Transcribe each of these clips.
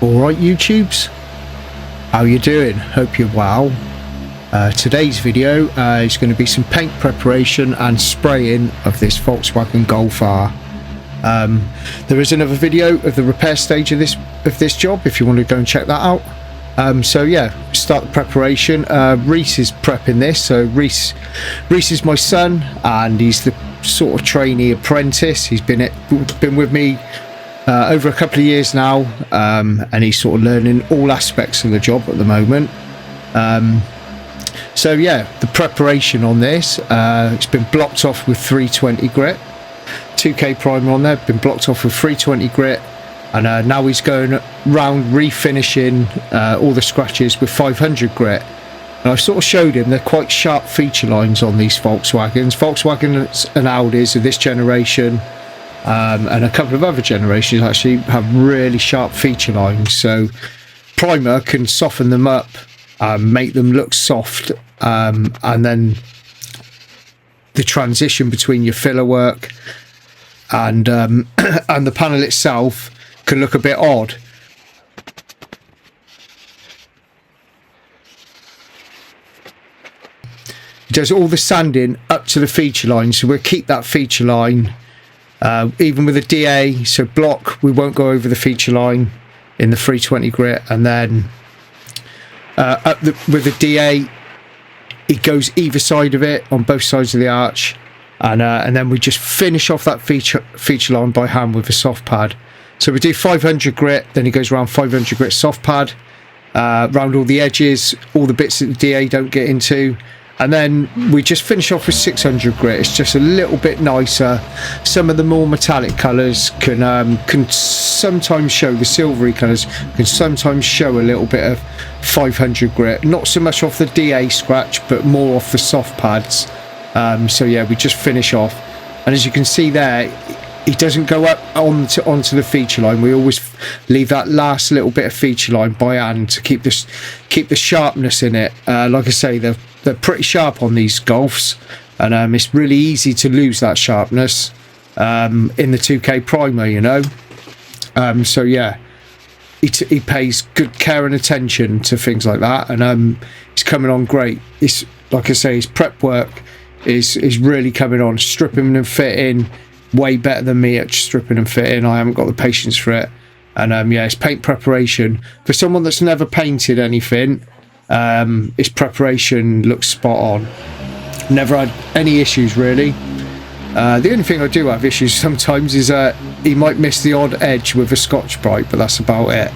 Alright YouTubes, how you doing? Hope you're well. Today's video is going to be some paint preparation and spraying of this Volkswagen Golf R. There is another video of the repair stage of this job if you want to go and check that out. So yeah, start the preparation. Reese is prepping this. So Reese is my son, and he's the sort of trainee apprentice. He's been with me over a couple of years now, and he's sort of learning all aspects of the job at the moment. So yeah, the preparation on this, it's been blocked off with 320 grit, 2K primer on there, been blocked off with 320 grit, and now he's going round refinishing all the scratches with 500 grit. And I sort of showed him they're quite sharp feature lines on these Volkswagens and Audis of this generation. And a couple of other generations actually have really sharp feature lines, so primer can soften them up, make them look soft, and then the transition between your filler work and the panel itself can look a bit odd. It does all the sanding up to the feature line, so we'll keep that feature line. Even with a DA, so block, we won't go over the feature line in the 320 grit, and then with the DA, it goes either side of it on both sides of the arch, and then we just finish off that feature line by hand with a soft pad. So we do 500 grit, then it goes around 500 grit soft pad, around all the edges, all the bits that the DA don't get into. And then we just finish off with 600 grit. It's just a little bit nicer. Some of the more metallic colours can sometimes show, the silvery colours can sometimes show a little bit of 500 grit. Not so much off the DA scratch, but more off the soft pads. So yeah, we just finish off. And as you can see there, it doesn't go up onto the feature line. We always leave that last little bit of feature line by hand to keep the sharpness in it. Like I say, they're pretty sharp on these Golfs, and it's really easy to lose that sharpness in the 2K primer, you know. So yeah, he pays good care and attention to things like that, and it's coming on great. It's like I say, his prep work is really coming on. Stripping and fitting way better than me at stripping and fitting. I haven't got the patience for it, and yeah, it's paint preparation for someone that's never painted anything. His preparation looks spot on. Never had any issues really. The only thing I do have issues sometimes is he might miss the odd edge with a Scotch-Brite, but that's about it.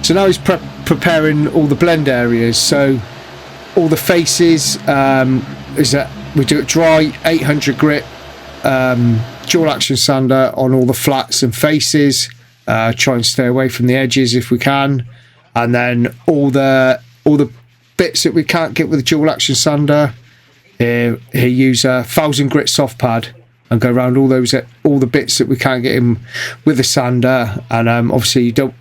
So now he's preparing all the blend areas. So all the faces is that we do it dry, 800 grit dual action sander on all the flats and faces. Try and stay away from the edges if we can, and then all the bits that we can't get with the dual action sander, he use a 1000 grit soft pad and go around all the bits that we can't get in with the sander. And obviously there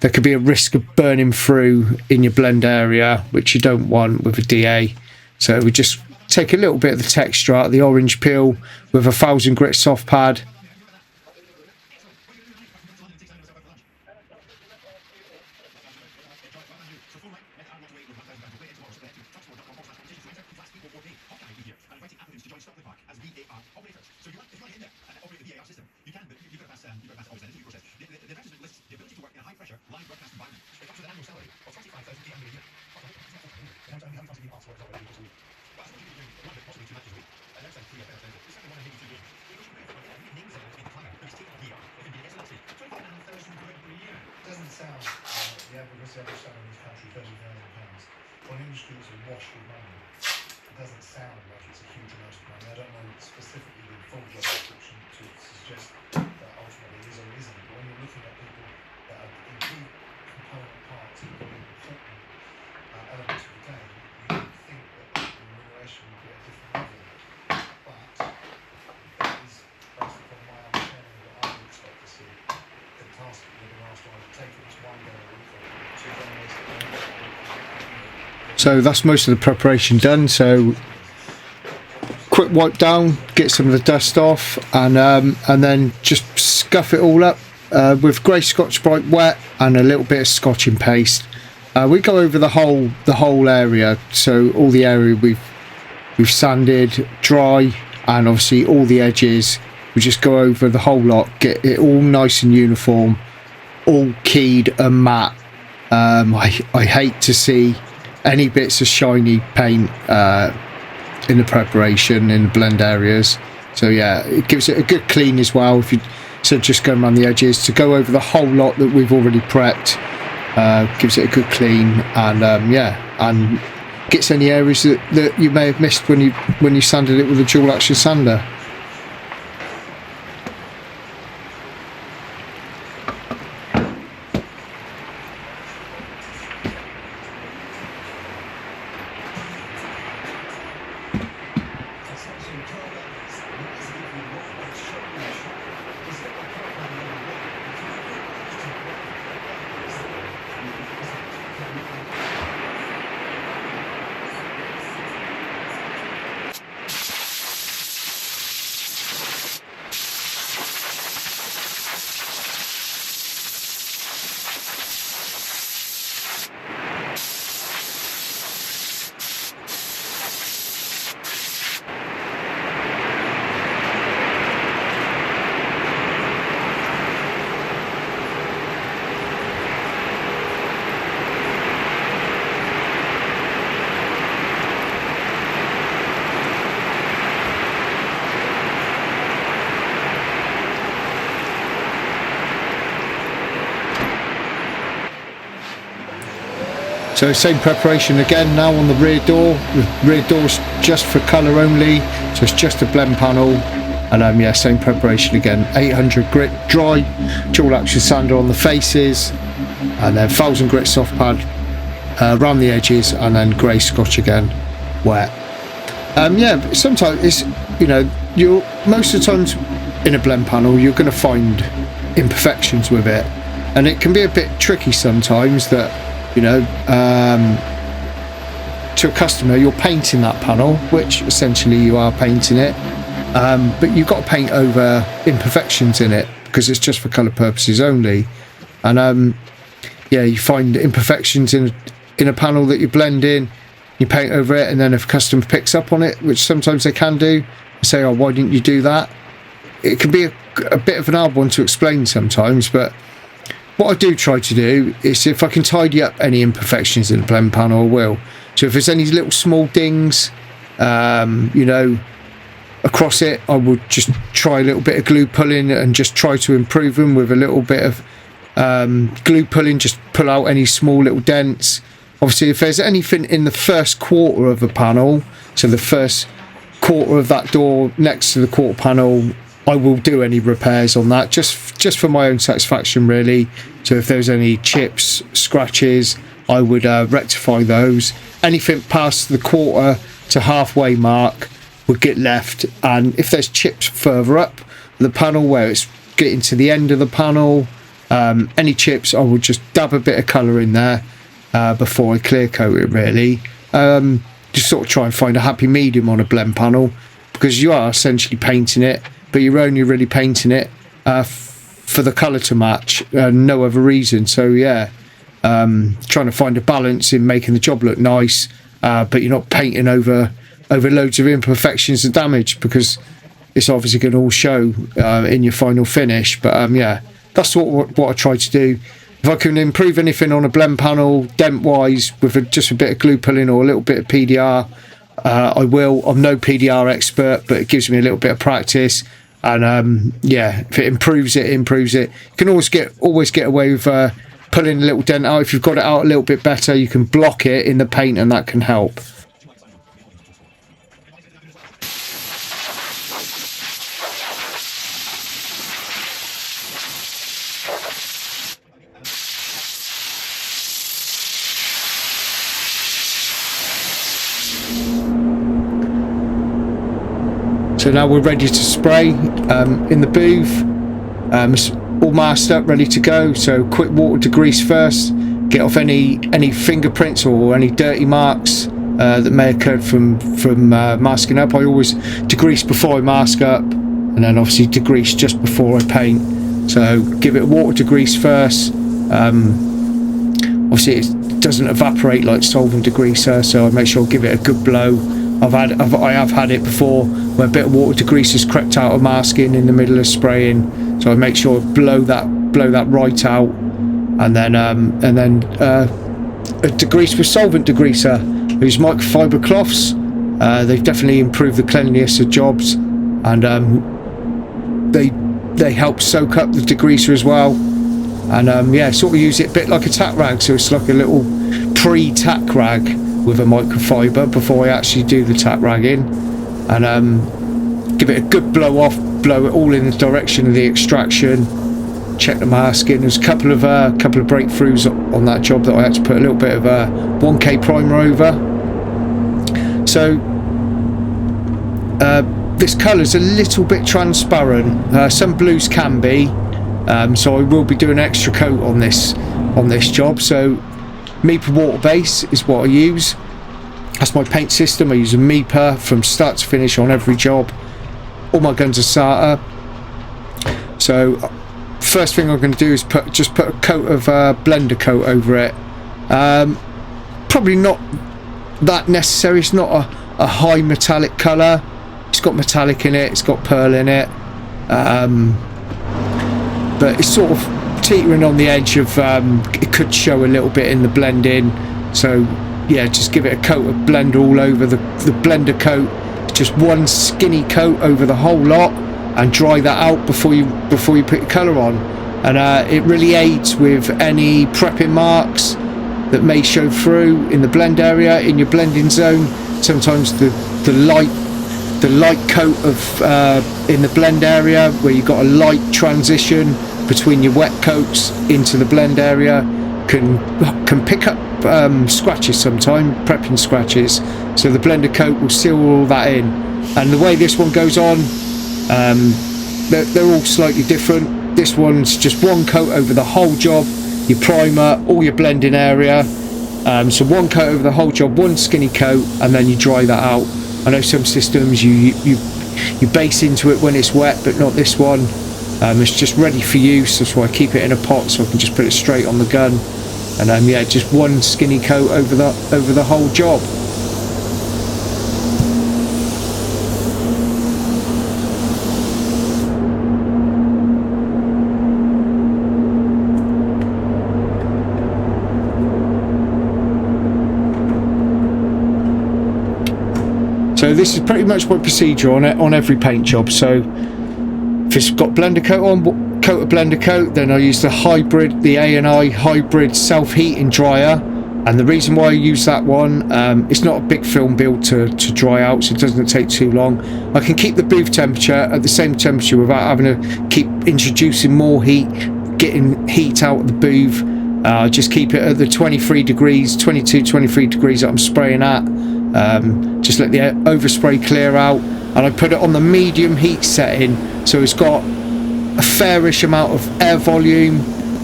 could be a risk of burning through in your blend area, which you don't want with a DA. So we just take a little bit of the texture out of the orange peel with a 1000 grit soft pad. For an industry that's awash with money, it doesn't sound like it's a huge amount of money. I don't know specifically the full job description to suggest that ultimately it is or isn't, but when you're looking at people that are in key component parts and very important elements of the game, you would think that the remuneration would be at a different level. But that is based upon my understanding of what I would expect to see. The task that you're being asked to undertake is one day a week or 2 days a week. So that's most of the preparation done. So quick wipe down, get some of the dust off, and then just scuff it all up with grey Scotch-Brite wet and a little bit of scotching paste. We go over the whole area, so all the area we've sanded dry, and obviously all the edges. We just go over the whole lot, get it all nice and uniform, all keyed and matte. I hate to see any bits of shiny paint in the preparation in the blend areas. So yeah, it gives it a good clean as well. If you just going around the edges, to go over the whole lot that we've already prepped, gives it a good clean, and yeah, and gets any areas that you may have missed when you sanded it with a dual action sander. So same preparation again now on the rear door. The rear door's just for colour only, so it's just a blend panel. And yeah, same preparation again. 800 grit dry, dual action sander on the faces, and then 1000 grit soft pad around the edges, and then grey scotch again, wet. Yeah, but sometimes it's, you know, most of the times in a blend panel you're going to find imperfections with it, and it can be a bit tricky sometimes that, you know, to a customer you're painting that panel, which essentially you are painting it, but you've got to paint over imperfections in it because it's just for colour purposes only. And yeah, you find imperfections in a panel that you blend in, you paint over it, and then if a customer picks up on it, which sometimes they can do, say, oh, why didn't you do that? It can be a bit of an hard one to explain sometimes, but what I do try to do is, if I can tidy up any imperfections in the blend panel, I will. So if there's any little small dings, you know, across it, I would just try a little bit of glue pulling and just try to improve them with a little bit of glue pulling, just pull out any small little dents. Obviously, if there's anything in the first quarter of a panel, so the first quarter of that door next to the quarter panel, I will do any repairs on that, just for my own satisfaction, really. So if there's any chips, scratches, I would rectify those. Anything past the quarter to halfway mark would get left, and if there's chips further up the panel where it's getting to the end of the panel, any chips, I would just dab a bit of colour in there before I clear coat it, really. Just sort of try and find a happy medium on a blend panel, because you are essentially painting it, but you're only really painting it for the colour to match, no other reason. So yeah, trying to find a balance in making the job look nice, but you're not painting over loads of imperfections and damage, because it's obviously going to all show in your final finish. But yeah, that's what I try to do. If I can improve anything on a blend panel dent wise with just a bit of glue pulling or a little bit of PDR, I will. I'm no PDR expert, but it gives me a little bit of practice, and yeah, if it improves it, You can always get away with pulling a little dent out. If you've got it out a little bit better, you can block it in the paint, and that can help. So now we're ready to spray in the booth. It's all masked up, ready to go. So quick water degrease first, get off any fingerprints or any dirty marks that may occur from masking up. I always degrease before I mask up, and then obviously degrease just before I paint. So give it water degrease first. Obviously it doesn't evaporate like solvent degreaser, so I make sure I give it a good blow. I have had it before where a bit of water degrease has crept out of masking in the middle of spraying, so I make sure I blow that right out, and then a degrease with solvent degreaser. I use microfiber cloths. They've definitely improved the cleanliness of jobs, and they help soak up the degreaser as well. And yeah, sort of use it a bit like a tack rag, so it's like a little pre-tack rag with a microfiber before I actually do the tack ragging, and give it a good blow off, blow it all in the direction of the extraction, check the masking. There's a couple of breakthroughs on that job that I had to put a little bit of 1K primer over. So this colour's a little bit transparent. Some blues can be, so I will be doing an extra coat on this job. So Mipa Waterbase is what I use. That's my paint system. I use a Mipa from start to finish on every job. All my guns are Sata. So first thing I'm going to do is just put a coat of blender coat over it. Probably not that necessary. It's not a high metallic colour. It's got metallic in it, it's got pearl in it, but it's sort of teetering on the edge of it could show a little bit in the blend in. So yeah, just give it a coat of blender all over the blender coat, just one skinny coat over the whole lot, and dry that out before you put your colour on. And it really aids with any prepping marks that may show through in the blend area, in your blending zone. Sometimes the light coat of in the blend area where you've got a light transition between your wet coats into the blend area can pick up scratches sometimes, prepping scratches. So the blender coat will seal all that in. And the way this one goes on, they're all slightly different. This one's just one coat over the whole job, your primer, all your blending area. So one coat over the whole job, one skinny coat, and then you dry that out. I know some systems you base into it when it's wet, but not this one. It's just ready for use. That's why I keep it in a pot, so I can just put it straight on the gun. And yeah, just one skinny coat over the whole job. So this is pretty much my procedure on every paint job. So if it's got blender coat on, coat of blender coat, then I use the A&I hybrid self-heating dryer. And the reason why I use that one, it's not a big film build to dry out, so it doesn't take too long. I can keep the booth temperature at the same temperature without having to keep introducing more heat, getting heat out of the booth. Just keep it at the 23 degrees, 22, 23 degrees that I'm spraying at. Just let the overspray clear out, and I put it on the medium heat setting, so it's got a fairish amount of air volume,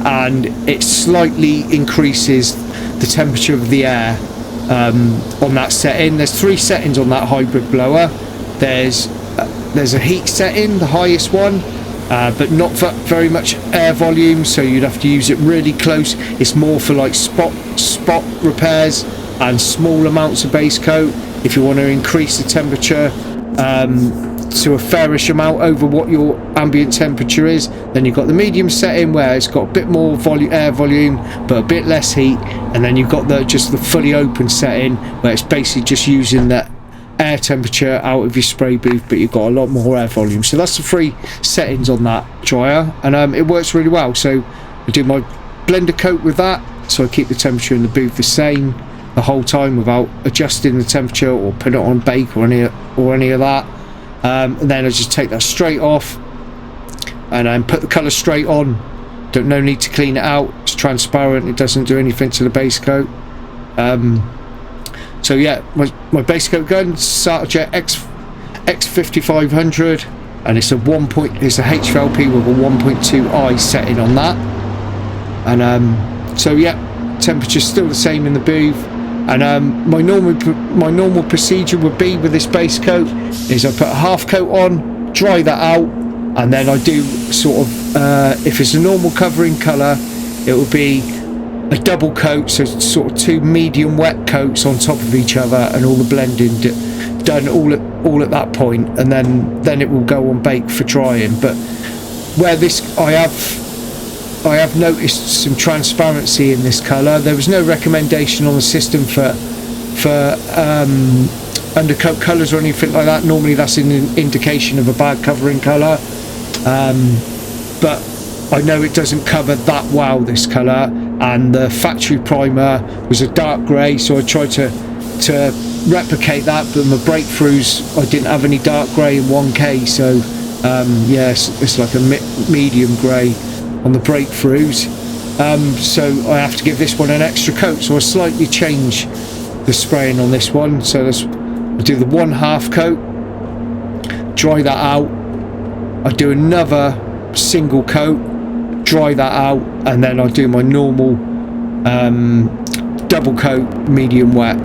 and it slightly increases the temperature of the air on that setting. There's 3 settings on that hybrid blower. There's a heat setting, the highest one, but not very much air volume, so you'd have to use it really close. It's more for like spot repairs and small amounts of base coat. If you want to increase the temperature to a fairish amount over what your ambient temperature is, then you've got the medium setting where it's got a bit more air volume but a bit less heat, and then you've got just the fully open setting where it's basically just using the air temperature out of your spray booth, but you've got a lot more air volume. So that's the 3 settings on that dryer, and it works really well. So I do my blender coat with that, so I keep the temperature in the booth the same the whole time without adjusting the temperature or put it on bake or any of that. And then I just take that straight off and then put the colour straight on. No need to clean it out, it's transparent, it doesn't do anything to the base coat. So yeah, my base coat gun, Satajet X5500, and it's a HVLP with a 1.2i setting on that. And so yeah, temperature's still the same in the booth. And my normal procedure would be with this base coat is I put a half coat on, dry that out, and then I do sort of if it's a normal covering colour, it will be a double coat, so sort of 2 medium wet coats on top of each other, and all the blending done all at that point, and then it will go on bake for drying. But where this, I have noticed some transparency in this colour. There was no recommendation on the system for undercoat colours or anything like that. Normally that's an indication of a bad covering colour, but I know it doesn't cover that well, this colour. And the factory primer was a dark grey, so I tried to replicate that, but my breakthroughs, I didn't have any dark grey in 1K, so yeah, it's like a medium grey on the breakthroughs. So I have to give this one an extra coat, so I slightly change the spraying on this one. So I do the 1/2 coat, dry that out, I do another single coat, dry that out, and then I do my normal double coat medium wet.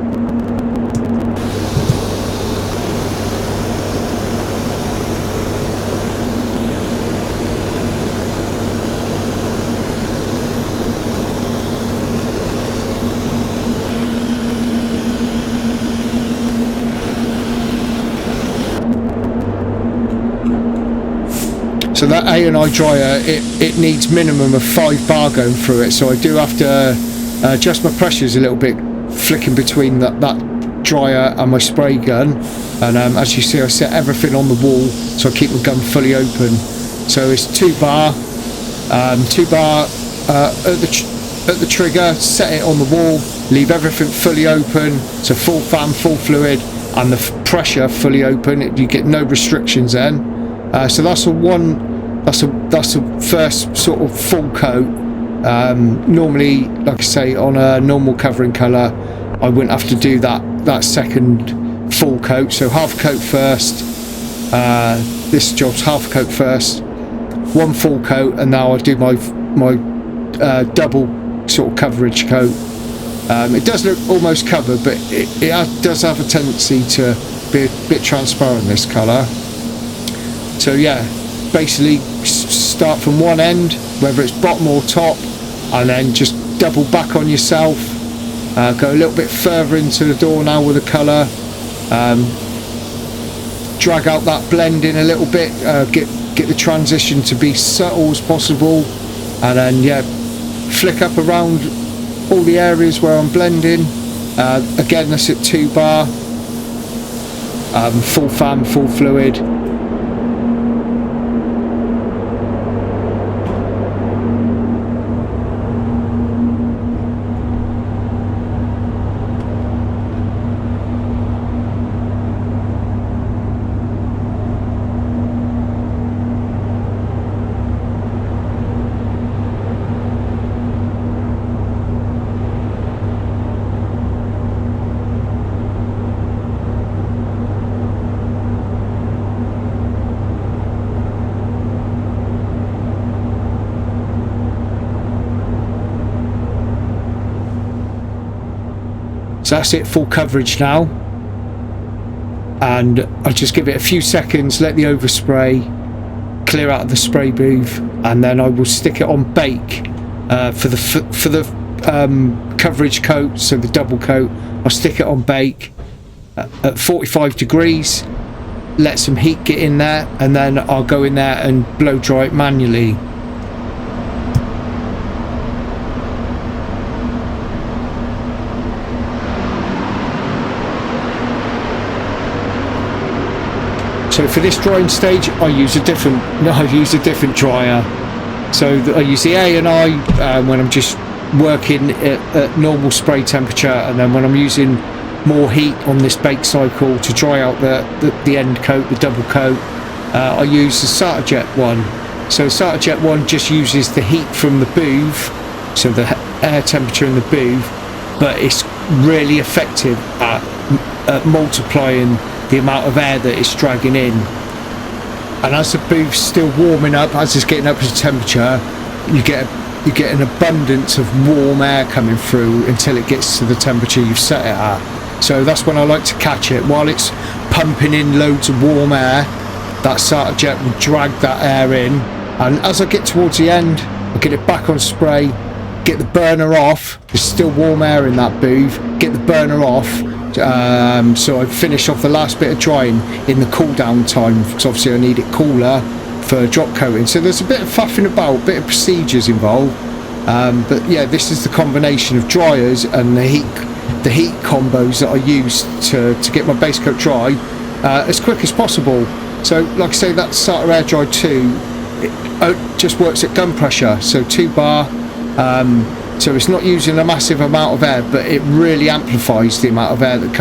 So that A&I dryer, it needs minimum of 5 bar going through it, so I do have to adjust my pressures a little bit, flicking between that dryer and my spray gun. And as you see, I set everything on the wall, so I keep the gun fully open. So it's 2 bar, 2 bar at the trigger, set it on the wall, leave everything fully open, so full fan, full fluid, and the pressure fully open. You get no restrictions then. So that's a first sort of full coat. Normally, like I say, on a normal covering colour, I wouldn't have to do that second full coat. So half a coat first. This job's half a coat first, 1 full coat, and now I do my double sort of coverage coat. It does look almost covered, but it does have a tendency to be a bit transparent, this colour. So yeah, basically start from one end, whether it's bottom or top, and then just double back on yourself. Go a little bit further into the door now with the colour. Drag out that blend in a little bit, get the transition to be subtle as possible, and then yeah, flick up around all the areas where I'm blending. Again, that's at 2 bar, full fan, full fluid. So that's it, full coverage now, and I just give it a few seconds, let the overspray clear out of the spray booth, and then I will stick it on bake for the coverage coat. So the double coat, I'll stick it on bake at 45 degrees, let some heat get in there, and then I'll go in there and blow dry it manually. So for this drying stage, I use a different dryer. So I use the A&I when I'm just working at normal spray temperature, and then when I'm using more heat on this bake cycle to dry out the end coat, the double coat, I use the Satajet one. So Satajet one just uses the heat from the booth, so the air temperature in the booth, but it's really effective at multiplying the amount of air that it's dragging in. And as the booth's still warming up, as it's getting up to temperature, you get an abundance of warm air coming through until it gets to the temperature you've set it at. So that's when I like to catch it. While it's pumping in loads of warm air, that Satajet will drag that air in, And as I get towards the end, I get it back on spray, get the burner off. There's still warm air in that booth. Get the burner off, so I finish off the last bit of drying in the cool down time, because obviously I need it cooler for drop coating. So there's a bit of faffing about, a bit of procedures involved. But yeah, this is the combination of dryers and the heat combos that I use to get my base coat dry as quick as possible. So like I say, that Sata Air Dry 2, it just works at gun pressure, so 2 bar, so it's not using a massive amount of air, but it really amplifies the amount of air that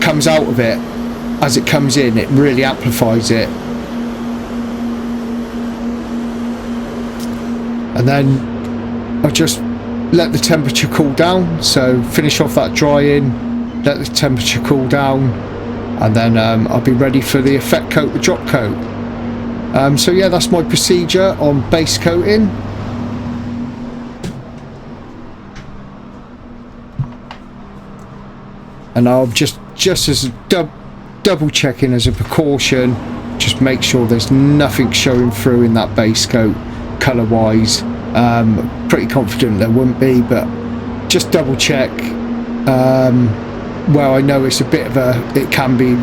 comes out of it as it comes in. It really amplifies it. And then I just let the temperature cool down, so finish off that drying, let the temperature cool down, and then I'll be ready for the effect coat, the drop coat. So yeah, that's my procedure on base coating. And I'll just as a double checking as a precaution, just make sure there's nothing showing through in that base coat colour wise. Pretty confident there wouldn't be, but just double check where I know it's a bit of a, it can be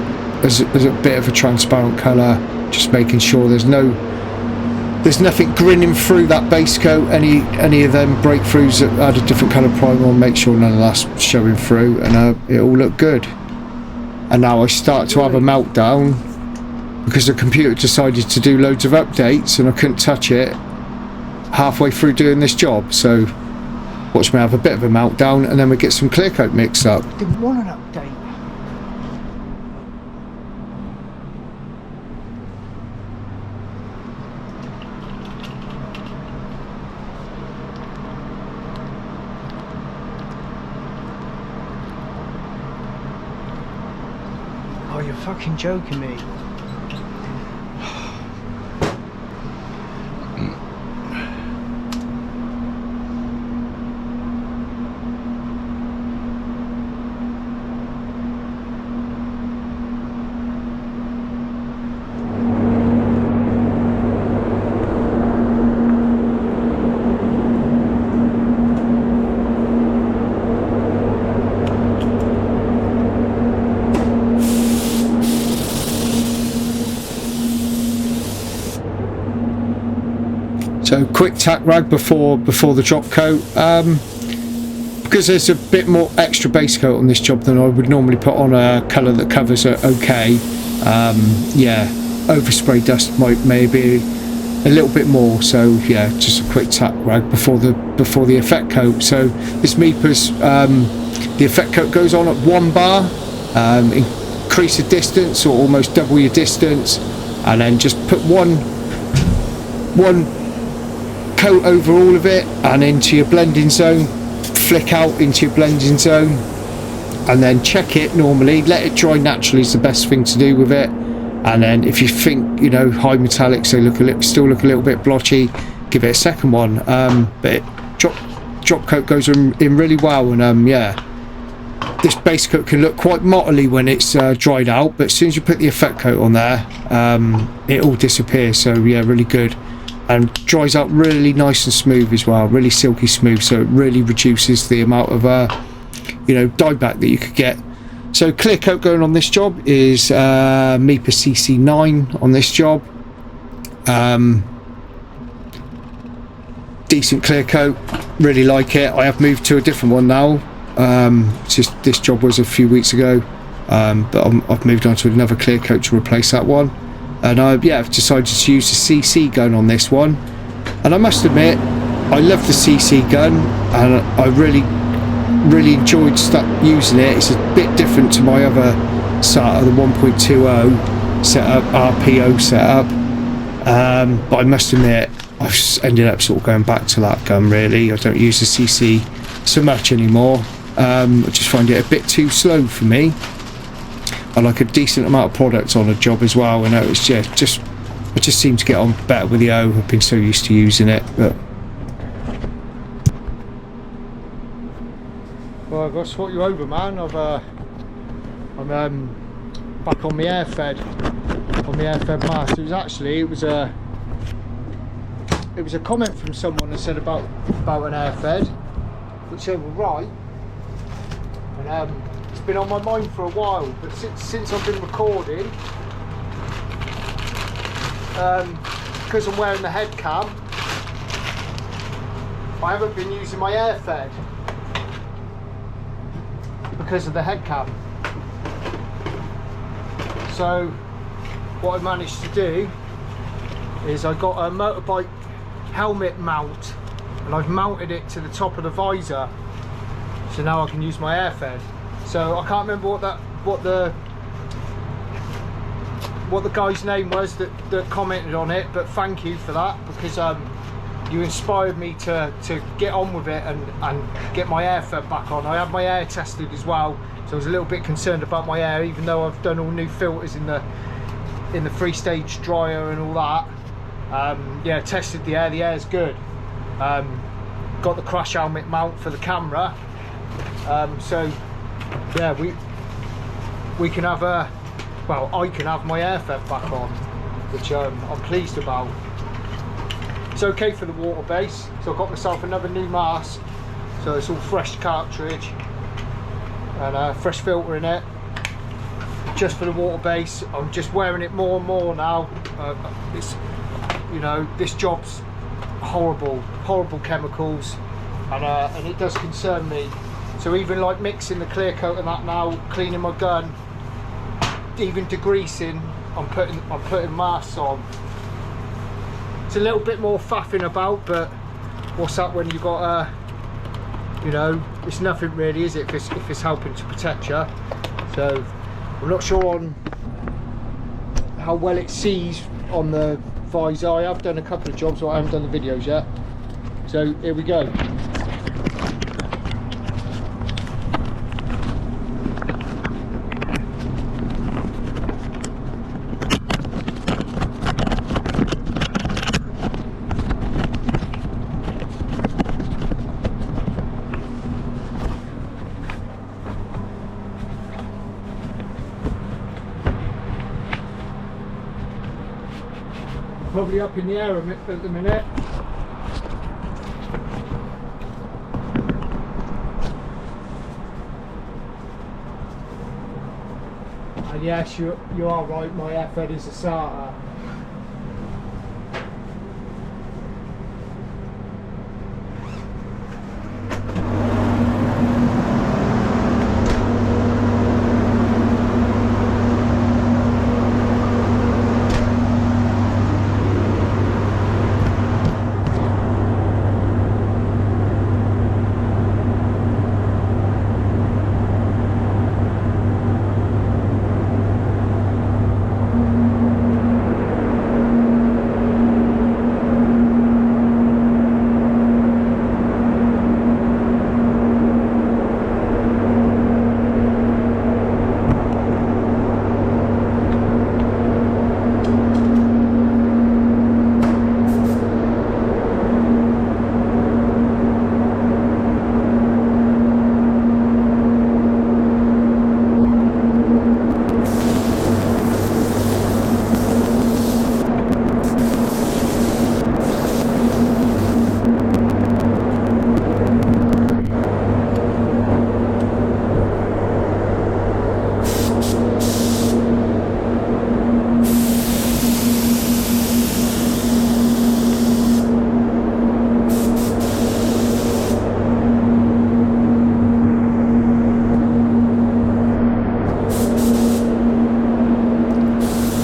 as a bit of a transparent colour, just making sure there's nothing grinning through that base coat, any of them breakthroughs that had a different colour primer on, make sure none of that's showing through, and it all looked good. And now I start to have a meltdown because the computer decided to do loads of updates and I couldn't touch it halfway through doing this job. So watch me have a bit of a meltdown, and then we get some clear coat mixed up. Didn't want an update. Oh, you're fucking joking me. So quick tack rag before the drop coat, because there's a bit more extra base coat on this job than I would normally put on a colour that covers it okay. Yeah, overspray dust may be a little bit more, so yeah, just a quick tack rag before the effect coat. So this Mipa's the effect coat goes on at 1 bar, increase the distance or almost double your distance, and then just put one coat over all of it and into your blending zone, flick out into your blending zone, and then check it normally, let it dry naturally is the best thing to do with it. And then if you think, you know, high metallics, they still look a little bit blotchy, give it a second one. But drop coat goes in really well, and yeah, this base coat can look quite mottly when it's dried out, but as soon as you put the effect coat on there, it all disappears. So yeah, really good, and dries out really nice and smooth as well, really silky smooth, so it really reduces the amount of you know, dieback that you could get. So clear coat going on this job is Mipa CC9 on this job. Decent clear coat, really like it. I have moved to a different one now. Just this job was a few weeks ago, but I've moved on to another clear coat to replace that one. And I've decided to use the CC gun on this one. And I must admit, I love the CC gun, and I really enjoyed using it. It's a bit different to my other Sata, the 1.20 setup, RPO setup, but I must admit I've ended up sort of going back to that gun really. I don't use the CC so much anymore. I just find it a bit too slow for me. I like a decent amount of product on a job as well, and it's just I just seem to get on better with the O. I've been so used to using it. But well, I've got to swap you over, man. I'm back on my air fed mask. It was it was a comment from someone that said about an air fed, which they were right, and it's been on my mind for a while. But since I've been recording, because I'm wearing the head cam, I haven't been using my air fed because of the head cam. So what I managed to do is I got a motorbike helmet mount and I've mounted it to the top of the visor, so now I can use my air fed. So I can't remember what the guy's name was that commented on it, but thank you for that, because you inspired me to get on with it and get my air fed back on. I had my air tested as well, so I was a little bit concerned about my air, even though I've done all new filters in the 3-stage dryer and all that. Yeah, tested the air's good. Got the crash helmet mount for the camera, so yeah, we can have I can have my air fed back on, which I'm pleased about. It's okay for the Waterbase, so I got myself another new mask, so it's all fresh cartridge and fresh filter in it, just for the Waterbase. I'm just wearing it more and more now. It's, you know, this job's horrible chemicals, and it does concern me. So even like mixing the clear coat and that now, cleaning my gun, even degreasing, I'm putting masks on. It's a little bit more faffing about, but what's that when you got you know, it's nothing really, is it, if it's helping to protect you. So I'm not sure on how well it sees on the visor. I have done a couple of jobs, but I haven't done the videos yet. So here we go. Probably up in the air a bit at the minute. And yes, you are right, my air fed is a Sata.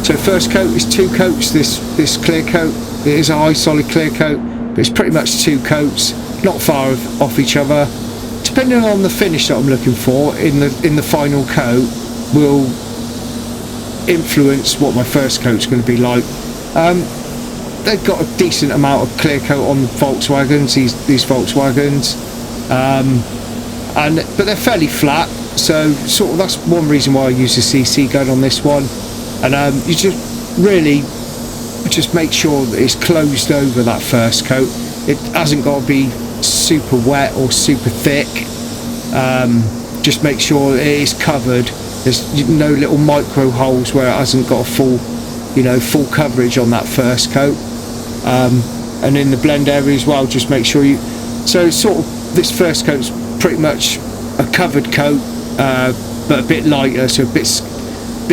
So first coat is 2 coats, this clear coat. It is a high solid clear coat, but it's pretty much 2 coats, not far off each other. Depending on the finish that I'm looking for in the final coat will influence what my first coat's going to be like. They've got a decent amount of clear coat on the Volkswagens, these Volkswagens, but they're fairly flat, so sort of that's one reason why I use the CC gun on this one. And you just really just make sure that it's closed over that first coat. It hasn't got to be super wet or super thick. Just make sure it is covered. There's no little micro holes where it hasn't got a full coverage on that first coat. and in the blend area as well, just make sure you, so sort of this first coat's pretty much a covered coat, but a bit lighter, so a bit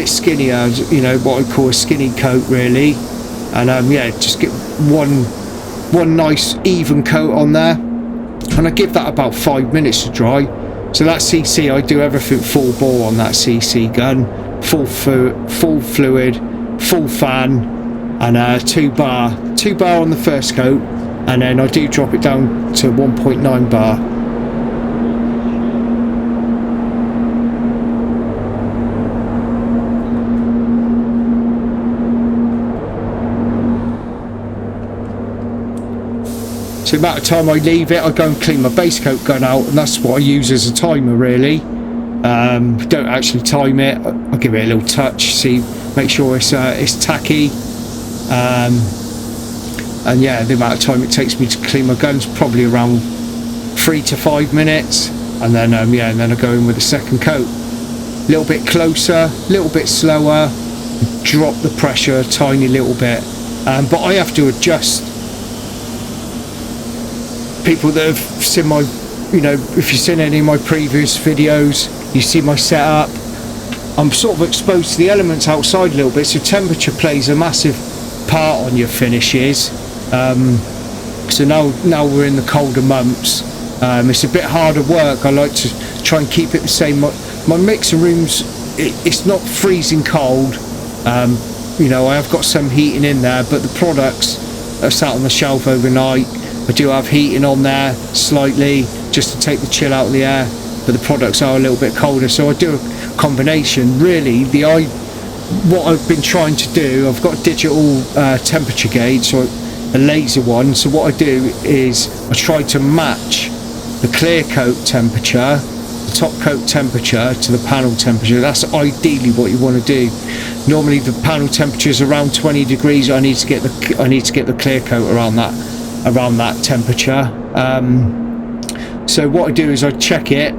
skinnier, you know, what I call a skinny coat really. And yeah, just get one nice even coat on there, and I give that about 5 minutes to dry. So that CC, I do everything full bore on that CC gun, full fluid, full fan, and 2 bar on the first coat, and then I do drop it down to 1.9 bar. So the amount of time I leave it, I go and clean my base coat gun out, and that's what I use as a timer really. Don't actually time it, I'll give it a little touch, make sure it's tacky, and yeah, the amount of time it takes me to clean my guns, probably around 3 to 5 minutes, and then yeah, and then I go in with the second coat, a little bit closer, a little bit slower, drop the pressure a tiny little bit, but I have to adjust. People that have seen my, you know, if you've seen any of my previous videos, you see my setup, I'm sort of exposed to the elements outside a little bit, so temperature plays a massive part on your finishes. So now we're in the colder months, it's a bit harder work. I like to try and keep it the same. My mixer rooms, it's not freezing cold, you know, I have got some heating in there, but the products are sat on the shelf overnight. I do have heating on there slightly, just to take the chill out of the air, but the products are a little bit colder, so I do a combination. Really, what I've been trying to do, I've got a digital temperature gauge, so a laser one, so what I do is I try to match the clear coat temperature, the top coat temperature, to the panel temperature. That's ideally what you want to do. Normally the panel temperature is around 20 degrees, I need to get the clear coat around that temperature. So what I do is I check it,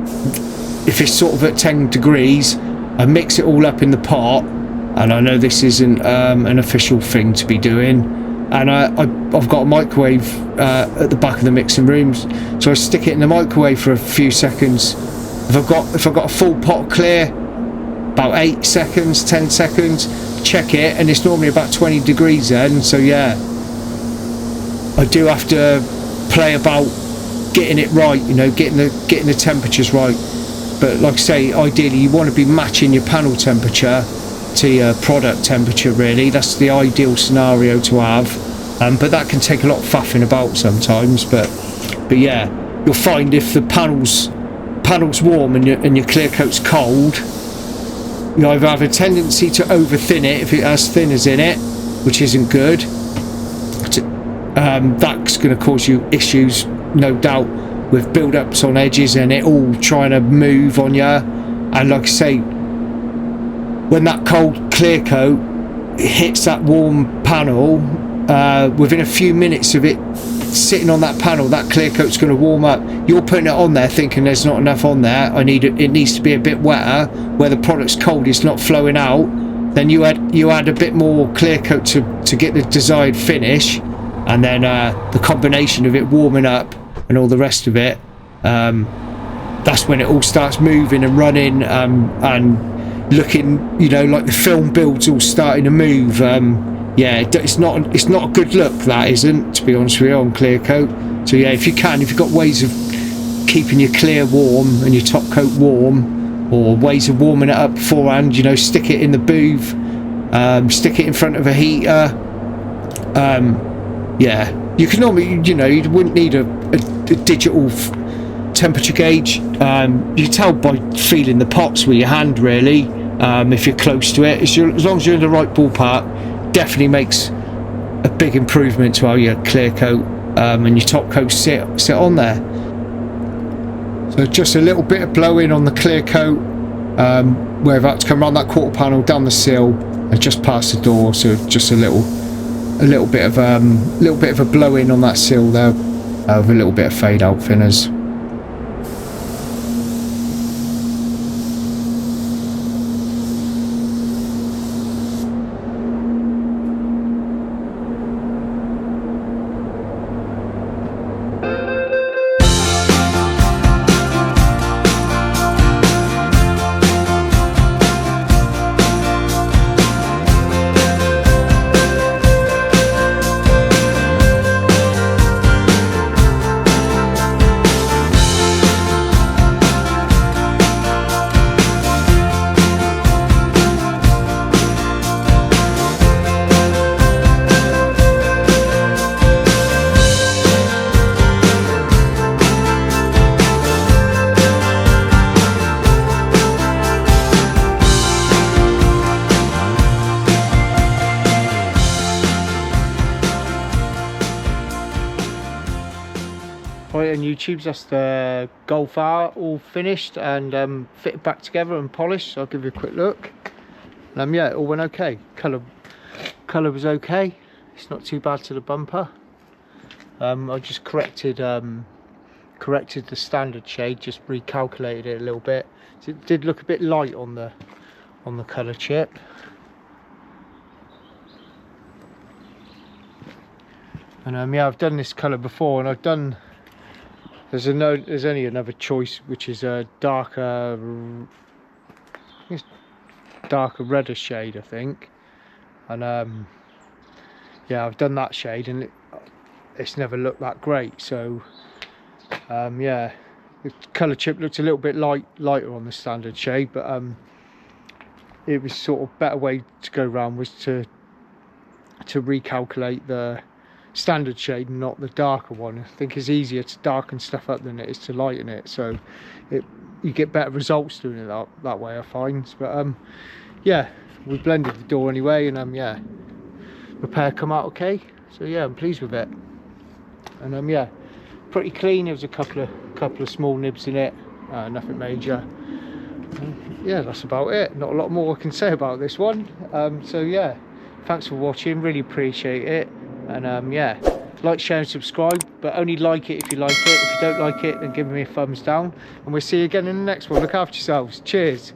if it's sort of at 10 degrees, I mix it all up in the pot, and I know this isn't an official thing to be doing, and I've got a microwave at the back of the mixing rooms, so I stick it in the microwave for a few seconds. If I've got a full pot clear, about 8 seconds, 10 seconds, check it, and it's normally about 20 degrees then. So yeah, I do have to play about getting it right, you know, getting the temperatures right. But like I say, ideally you want to be matching your panel temperature to your product temperature really. That's the ideal scenario to have, but that can take a lot of faffing about sometimes. But yeah, you'll find if the panel's warm and your clear coat's cold, you either have a tendency to over thin it if it has thinners in it, which isn't good. That's going to cause you issues, no doubt, with build-ups on edges and it all trying to move on you. And like I say, when that cold clear coat hits that warm panel, within a few minutes of it sitting on that panel, that clear coat's going to warm up. You're putting it on there thinking there's not enough on there, it needs to be a bit wetter, where the product's cold, it's not flowing out. Then you add a bit more clear coat to get the desired finish, and then the combination of it warming up and all the rest of it, that's when it all starts moving and running, and looking, you know, like the film build's all starting to move. Yeah, it's not a good look, that isn't, to be honest with you, on clear coat. So yeah, if you've got ways of keeping your clear warm and your top coat warm, or ways of warming it up beforehand, you know, stick it in the booth, stick it in front of a heater. Yeah, you can normally, you know, you wouldn't need a digital temperature gauge. You tell by feeling the pots with your hand really, if you're close to it. As long as you're in the right ballpark, definitely makes a big improvement to how your clear coat and your top coat sit on there. So just a little bit of blowing on the clear coat, where I've had to come around that quarter panel, down the sill and just past the door. So just a little bit of a blowing on that sill there, with a little bit of fade out thinners. YouTubes. That's the Golf R all finished and fitted back together and polished. So I'll give you a quick look. Yeah, it all went okay. Colour was okay. It's not too bad to the bumper. I just corrected the standard shade, just recalculated it a little bit. So it did look a bit light on the colour chip. And yeah, I've done this colour before, and I've done. There's only another choice, which is a darker redder shade, I think. And yeah, I've done that shade, and it's never looked that great. So yeah, the colour chip looked a little bit lighter on the standard shade, but it was sort of better way to go round was to recalculate the standard shade and not the darker one. I think it's easier to darken stuff up than it is to lighten it, so you get better results doing it that way, I find. But yeah, we blended the door anyway, and yeah, repair come out okay. So yeah, I'm pleased with it. And yeah, pretty clean. There was a couple of small nibs in it, nothing major. Yeah, that's about it. Not a lot more I can say about this one. So yeah, thanks for watching, really appreciate it. And yeah, like, share and subscribe, but only like it if you like it. If you don't like it, then give me a thumbs down, and we'll see you again in the next one. Look after yourselves. Cheers.